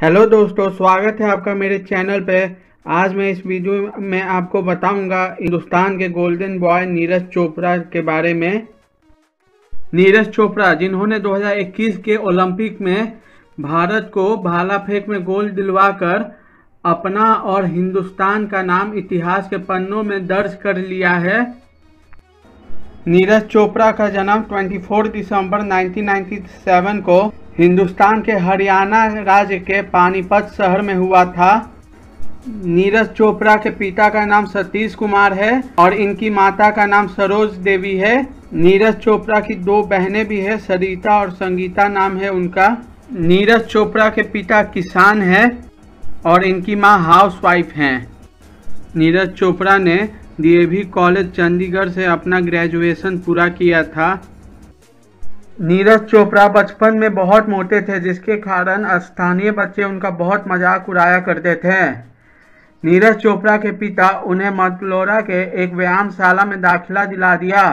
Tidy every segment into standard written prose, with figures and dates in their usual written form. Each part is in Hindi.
हेलो दोस्तों, स्वागत है आपका मेरे चैनल पे। आज मैं इस वीडियो में आपको बताऊंगा हिंदुस्तान के गोल्डन बॉय नीरज चोपड़ा के बारे में। नीरज चोपड़ा जिन्होंने 2021 के ओलंपिक में भारत को भाला फेंक में गोल्ड दिलवाकर अपना और हिंदुस्तान का नाम इतिहास के पन्नों में दर्ज कर लिया है। नीरज चोपड़ा का जन्म 24 दिसंबर 1997 को हिंदुस्तान के हरियाणा राज्य के पानीपत शहर में हुआ था। नीरज चोपड़ा के पिता का नाम सतीश कुमार है और इनकी माता का नाम सरोज देवी है। नीरज चोपड़ा की दो बहनें भी है, सरिता और संगीता नाम है उनका। नीरज चोपड़ा के पिता किसान हैं और इनकी मां हाउसवाइफ हैं। नीरज चोपड़ा ने डीएवी कॉलेज चंडीगढ़ से अपना ग्रेजुएशन पूरा किया था। नीरज चोपड़ा बचपन में बहुत मोटे थे, जिसके कारण स्थानीय बच्चे उनका बहुत मजाक उड़ाया करते थे। नीरज चोपड़ा के पिता उन्हें मतलोरा के एक व्यायामशाला में दाखिला दिला दिया।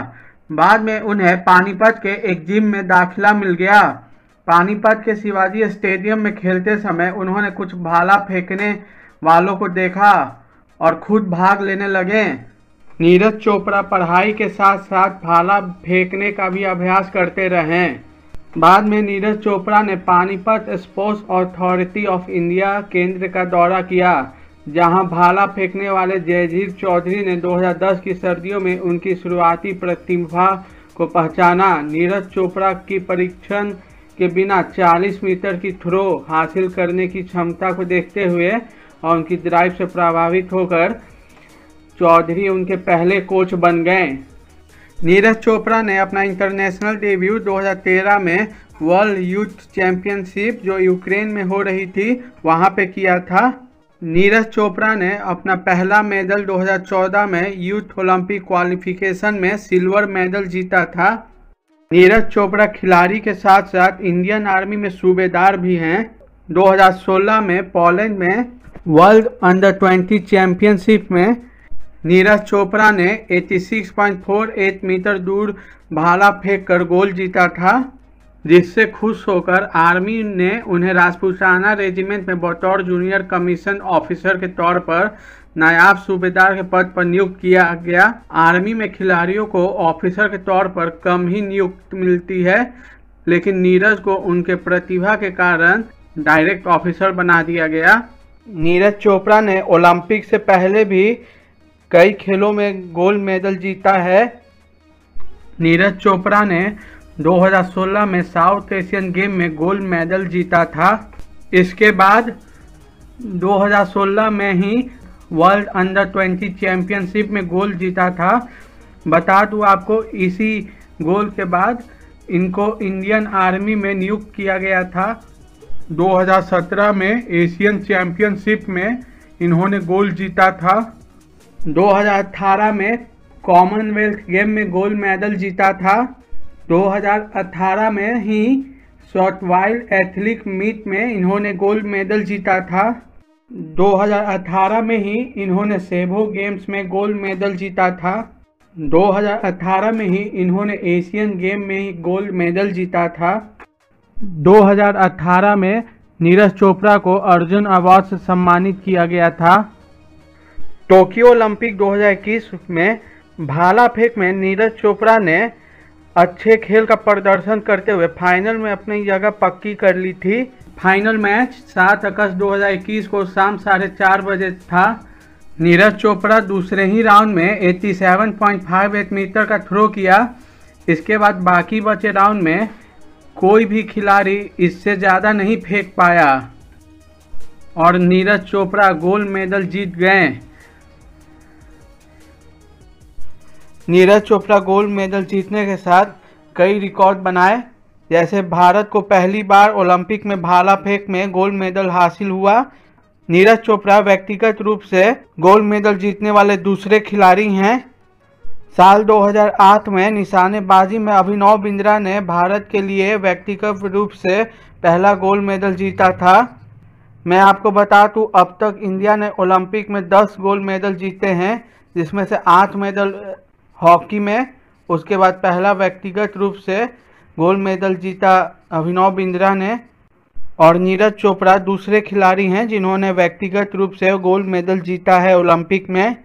बाद में उन्हें पानीपत के एक जिम में दाखिला मिल गया। पानीपत के शिवाजी स्टेडियम में खेलते समय उन्होंने कुछ भाला फेंकने वालों को देखा और खुद भाग लेने लगे। नीरज चोपड़ा पढ़ाई के साथ साथ भाला फेंकने का भी अभ्यास करते रहे। बाद में नीरज चोपड़ा ने Panipat sports authority of India केंद्र का दौरा किया, जहां भाला फेंकने वाले जयजीत चौधरी ने 2010 की सर्दियों में उनकी शुरुआती प्रतिभा को पहचाना। नीरज चोपड़ा की परीक्षण के बिना 40 मीटर की थ्रो हासिल करने की क्षमता को देखते हुए और उनकी ड्राइव से प्रभावित होकर चौधरी उनके पहले कोच बन गए। नीरज चोपड़ा ने अपना इंटरनेशनल डेब्यू 2013 में वर्ल्ड यूथ चैंपियनशिप जो यूक्रेन में हो रही थी वहां पे किया था। नीरज चोपड़ा ने अपना पहला मेडल 2014 में यूथ ओलंपिक क्वालिफिकेशन में सिल्वर मेडल जीता था। नीरज चोपड़ा खिलाड़ी के साथ साथ इंडियन आर्मी में सूबेदार भी हैं। 2016 में पोलैंड में वर्ल्ड अंडर 20 चैंपियनशिप में नीरज चोपड़ा ने 86.48 मीटर दूर भाला फेंक कर गोल्ड जीता था, जिससे खुश होकर आर्मी ने उन्हें राजपूताना रेजिमेंट में बतौर जूनियर कमीशन ऑफिसर के तौर पर नायब सूबेदार के पद पर नियुक्त किया गया। आर्मी में खिलाड़ियों को ऑफिसर के तौर पर कम ही नियुक्ति मिलती है, लेकिन नीरज को उनके प्रतिभा के कारण डायरेक्ट ऑफिसर बना दिया गया। नीरज चोपड़ा ने ओलंपिक से पहले भी कई खेलों में गोल्ड मेडल जीता है। नीरज चोपड़ा ने 2016 में साउथ एशियन गेम में गोल्ड मेडल जीता था। इसके बाद 2016 में ही वर्ल्ड अंडर 20 चैंपियनशिप में गोल्ड जीता था। बता दूं आपको, इसी गोल्ड के बाद इनको इंडियन आर्मी में नियुक्त किया गया था। 2017 में एशियन चैंपियनशिप में इन्होंने गोल्ड जीता था। 2018 में कॉमनवेल्थ गेम में गोल्ड मेडल जीता था। 2018 में ही शॉर्ट वाइल्ड एथलीट मीट में इन्होंने गोल्ड मेडल जीता था। 2018 में ही इन्होंने सेबो गेम्स में गोल्ड मेडल जीता था। 2018 में ही इन्होंने एशियन गेम में ही गोल्ड मेडल जीता था। 2018 में नीरज चोपड़ा को अर्जुन अवार्ड से सम्मानित किया गया था। टोक्यो ओलंपिक 2021 में भाला फेंक में नीरज चोपड़ा ने अच्छे खेल का प्रदर्शन करते हुए फाइनल में अपनी जगह पक्की कर ली थी। फाइनल मैच 7 अगस्त 2021 को शाम 4:30 बजे था। नीरज चोपड़ा दूसरे ही राउंड में 87.58 मीटर का थ्रो किया। इसके बाद बाकी बचे राउंड में कोई भी खिलाड़ी इससे ज़्यादा नहीं फेंक पाया और नीरज चोपड़ा गोल्ड मेडल जीत गए। नीरज चोपड़ा गोल्ड मेडल जीतने के साथ कई रिकॉर्ड बनाए, जैसे भारत को पहली बार ओलंपिक में भाला फेंक में गोल्ड मेडल हासिल हुआ। नीरज चोपड़ा व्यक्तिगत रूप से गोल्ड मेडल जीतने वाले दूसरे खिलाड़ी हैं। साल 2008 में निशानेबाजी में अभिनव बिंद्रा ने भारत के लिए व्यक्तिगत रूप से पहला गोल्ड मेडल जीता था। मैं आपको बता दूं, अब तक इंडिया ने ओलंपिक में 10 गोल्ड मेडल जीते हैं, जिसमें से 8 मेडल हॉकी में। उसके बाद पहला व्यक्तिगत रूप से गोल्ड मेडल जीता अभिनव बिंद्रा ने और नीरज चोपड़ा दूसरे खिलाड़ी हैं जिन्होंने व्यक्तिगत रूप से गोल्ड मेडल जीता है ओलंपिक में।